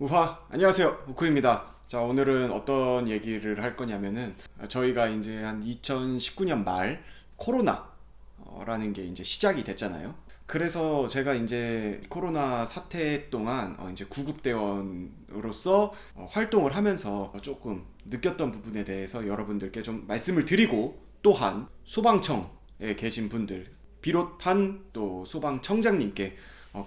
우하, 안녕하세요. 우쿠입니다. 자, 오늘은 어떤 얘기를 할 거냐면은, 저희가 이제 한 2019년 말 코로나라는 게 이제 시작이 됐잖아요. 그래서 제가 이제 코로나 사태 동안 이제 구급대원으로서 활동을 하면서 조금 느꼈던 부분에 대해서 여러분들께 좀 말씀을 드리고, 또한 소방청에 계신 분들 비롯한 또 소방청장님께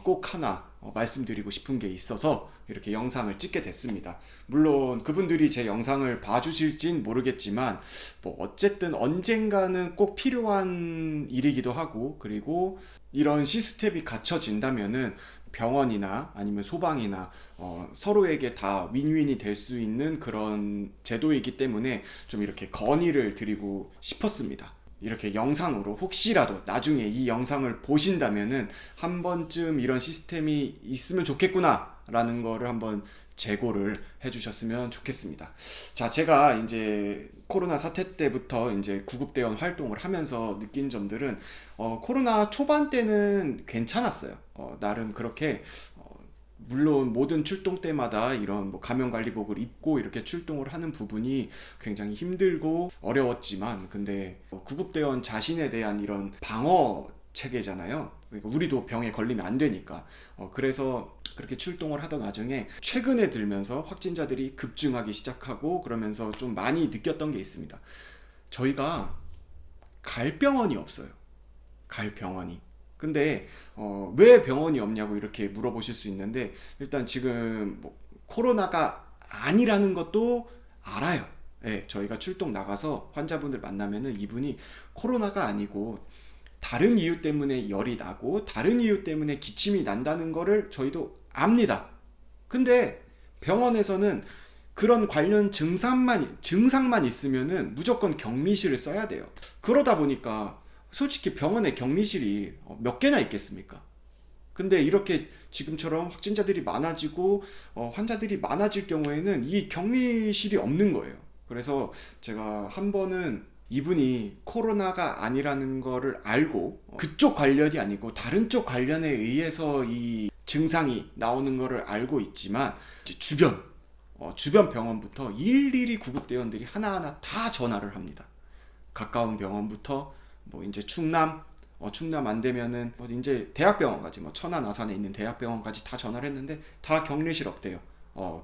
꼭 하나 말씀드리고 싶은 게 있어서 이렇게 영상을 찍게 됐습니다. 물론 그분들이 제 영상을 봐주실진 모르겠지만 뭐 어쨌든 언젠가는 꼭 필요한 일이기도 하고, 그리고 이런 시스템이 갖춰진다면은 병원이나 아니면 소방이나 서로에게 다 윈윈이 될 수 있는 그런 제도이기 때문에 좀 이렇게 건의를 드리고 싶었습니다. 이렇게 영상으로 혹시라도 나중에 이 영상을 보신다면은 한 번쯤 이런 시스템이 있으면 좋겠구나 라는 거를 한번 재고를 해주셨으면 좋겠습니다. 자, 제가 이제 코로나 사태 때부터 이제 구급대원 활동을 하면서 느낀 점들은 코로나 초반 때는 괜찮았어요. 나름 그렇게 물론 모든 출동 때마다 이런 뭐 감염관리복을 입고 이렇게 출동을 하는 부분이 굉장히 힘들고 어려웠지만, 근데 구급대원 자신에 대한 이런 방어 체계잖아요. 그러니까 우리도 병에 걸리면 안 되니까. 그래서 그렇게 출동을 하던 와중에 최근에 들면서 확진자들이 급증하기 시작하고, 그러면서 좀 많이 느꼈던 게 있습니다. 저희가 갈 병원이 없어요. 갈 병원이. 근데 왜 병원이 없냐고 이렇게 물어보실 수 있는데, 일단 지금 뭐 코로나가 아니라는 것도 알아요. 예, 저희가 출동 나가서 환자분들 만나면은 이분이 코로나가 아니고 다른 이유 때문에 열이 나고 다른 이유 때문에 기침이 난다는 거를 저희도 압니다. 근데 병원에서는 그런 관련 증상만 있으면은 무조건 격리실을 써야 돼요. 그러다 보니까 솔직히 병원에 격리실이 몇 개나 있겠습니까? 근데 이렇게 지금처럼 확진자들이 많아지고 환자들이 많아질 경우에는 이 격리실이 없는 거예요. 그래서 제가 한 번은 이분이 코로나가 아니라는 거를 알고 그쪽 관련이 아니고 다른 쪽 관련에 의해서 이 증상이 나오는 거를 알고 있지만, 이제 주변 병원부터 일일이 구급대원들이 하나하나 다 전화를 합니다. 가까운 병원부터 뭐 이제 충남 안 되면은 이제 대학병원까지, 뭐 천안 아산에 있는 대학병원까지 다 전화를 했는데 다 격리실 없대요.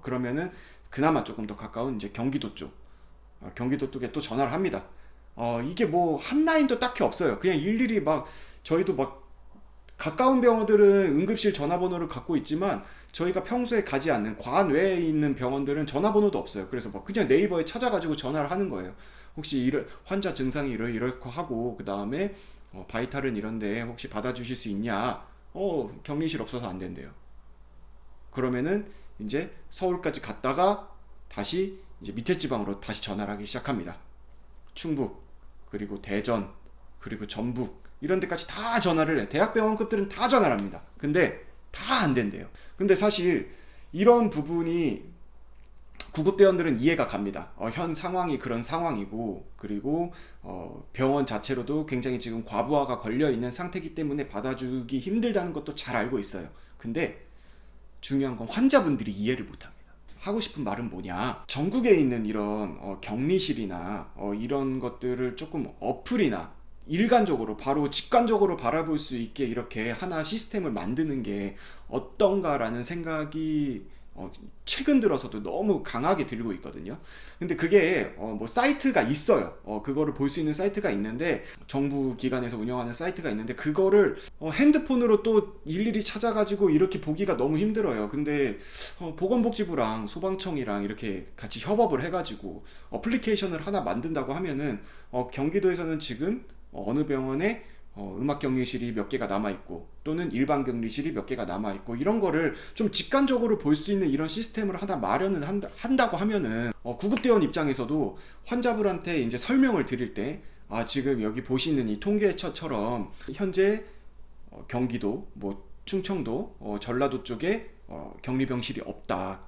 그러면은 그나마 조금 더 가까운 이제 경기도 쪽에 또 전화를 합니다. 이게 뭐 한 라인도 딱히 없어요. 그냥 일일이 막, 저희도 막 가까운 병원들은 응급실 전화번호를 갖고 있지만 저희가 평소에 가지 않는 관 외에 있는 병원들은 전화번호도 없어요. 그래서 막 그냥 네이버에 찾아가지고 전화를 하는 거예요. 혹시 환자 증상이 이렇고 하고, 그 다음에 바이탈은 이런데 혹시 받아주실 수 있냐? 격리실 없어서 안 된대요. 그러면은 이제 서울까지 갔다가 다시 이제 밑에 지방으로 다시 전화를 하기 시작합니다. 충북, 그리고 대전, 그리고 전북, 이런 데까지 다 전화를 해. 대학병원급들은 다 전화를 합니다. 근데 다 안 된대요. 근데 사실 이런 부분이 구급대원들은 이해가 갑니다. 현 상황이 그런 상황이고, 그리고 병원 자체로도 굉장히 지금 과부하가 걸려 있는 상태이기 때문에 받아주기 힘들다는 것도 잘 알고 있어요. 근데 중요한 건 환자분들이 이해를 못합니다. 하고 싶은 말은 뭐냐, 전국에 있는 이런 격리실이나 이런 것들을 조금 어플이나 일관적으로 바로 직관적으로 바라볼 수 있게 이렇게 하나 시스템을 만드는 게 어떤가라는 생각이 최근 들어서도 너무 강하게 들고 있거든요. 근데 그게 뭐 사이트가 있어요. 그거를 볼 수 있는 사이트가 있는데, 정부 기관에서 운영하는 사이트가 있는데, 그거를 핸드폰으로 또 일일이 찾아가지고 이렇게 보기가 너무 힘들어요. 근데 보건복지부랑 소방청이랑 이렇게 같이 협업을 해가지고 어플리케이션을 하나 만든다고 하면은 경기도에서는 지금 어느 병원에 음악 격리실이 몇 개가 남아있고, 또는 일반 격리실이 몇 개가 남아있고, 이런 거를 좀 직관적으로 볼 수 있는 이런 시스템을 하나 마련을 한다고 하면은 구급대원 입장에서도 환자분한테 이제 설명을 드릴 때, 지금 여기 보시는 이 통계처럼 현재 경기도, 뭐 충청도, 전라도 쪽에 격리병실이 없다.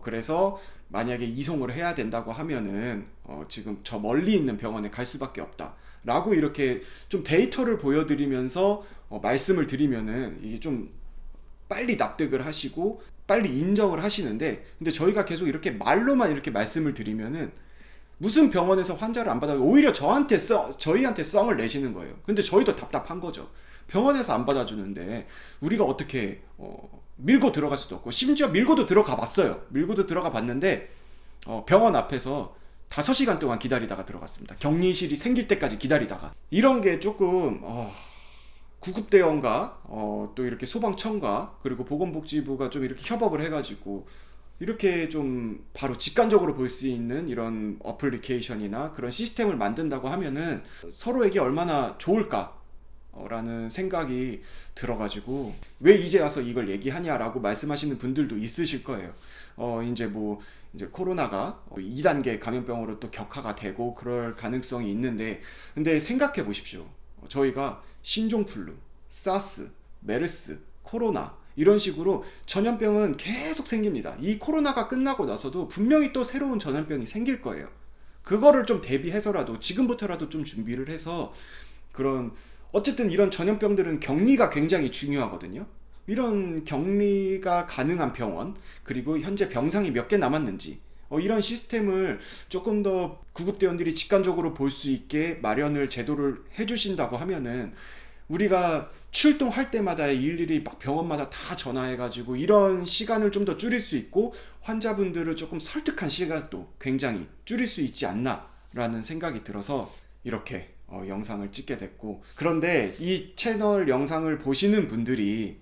그래서 만약에 이송을 해야 된다고 하면은 지금 저 멀리 있는 병원에 갈 수밖에 없다 라고 이렇게 좀 데이터를 보여드리면서 말씀을 드리면은 이게 좀 빨리 납득을 하시고 빨리 인정을 하시는데, 근데 저희가 계속 이렇게 말로만 이렇게 말씀을 드리면은 무슨 병원에서 환자를 안 받아요. 오히려 저희한테 썽을 내시는 거예요. 근데 저희도 답답한 거죠. 병원에서 안 받아주는데 우리가 어떻게 밀고 들어갈 수도 없고, 심지어 밀고도 들어가 봤어요. 밀고도 들어가 봤는데 병원 앞에서 5시간 동안 기다리다가 들어갔습니다. 격리실이 생길 때까지 기다리다가. 이런 게 조금 구급대원과 또 이렇게 소방청과 그리고 보건복지부가 좀 이렇게 협업을 해가지고 이렇게 좀 바로 직관적으로 볼 수 있는 이런 어플리케이션이나 그런 시스템을 만든다고 하면은 서로에게 얼마나 좋을까 라는 생각이 들어가지고, 왜 이제 와서 이걸 얘기하냐라고 말씀하시는 분들도 있으실 거예요. 이제 코로나가 2단계 감염병으로 또 격화가 되고 그럴 가능성이 있는데, 근데 생각해 보십시오. 저희가 신종플루, 사스, 메르스, 코로나 이런 식으로 전염병은 계속 생깁니다. 이 코로나가 끝나고 나서도 분명히 또 새로운 전염병이 생길 거예요. 그거를 좀 대비해서라도 지금부터라도 좀 준비를 해서, 그런 어쨌든 이런 전염병들은 격리가 굉장히 중요하거든요. 이런 격리가 가능한 병원, 그리고 현재 병상이 몇 개 남았는지 이런 시스템을 조금 더 구급대원들이 직관적으로 볼 수 있게 마련을 제도를 해주신다고 하면은, 우리가 출동할 때마다 일일이 막 병원마다 다 전화해가지고 이런 시간을 좀 더 줄일 수 있고, 환자분들을 조금 설득한 시간도 굉장히 줄일 수 있지 않나 라는 생각이 들어서 이렇게 영상을 찍게 됐고, 그런데 이 채널 영상을 보시는 분들이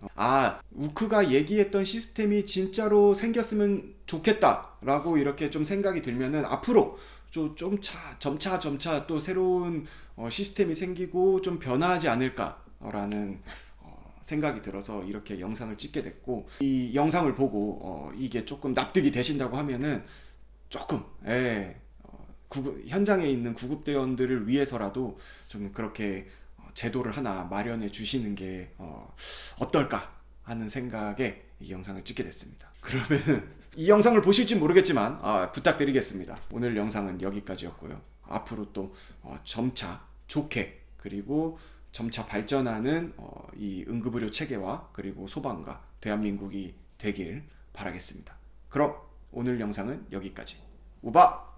우크가 얘기했던 시스템이 진짜로 생겼으면 좋겠다 라고 이렇게 좀 생각이 들면은, 앞으로 점차 또 새로운 시스템이 생기고 좀 변화하지 않을까 라는 생각이 들어서 이렇게 영상을 찍게 됐고, 이 영상을 보고 이게 조금 납득이 되신다고 하면은 조금 현장에 있는 구급대원들을 위해서라도 좀 그렇게 제도를 하나 마련해 주시는 게 어떨까 하는 생각에 이 영상을 찍게 됐습니다. 그러면은 이 영상을 보실지 모르겠지만 부탁드리겠습니다. 오늘 영상은 여기까지였고요. 앞으로 또 점차 좋게, 그리고 점차 발전하는 이 응급의료 체계와 그리고 소방과 대한민국이 되길 바라겠습니다. 그럼 오늘 영상은 여기까지. 우바!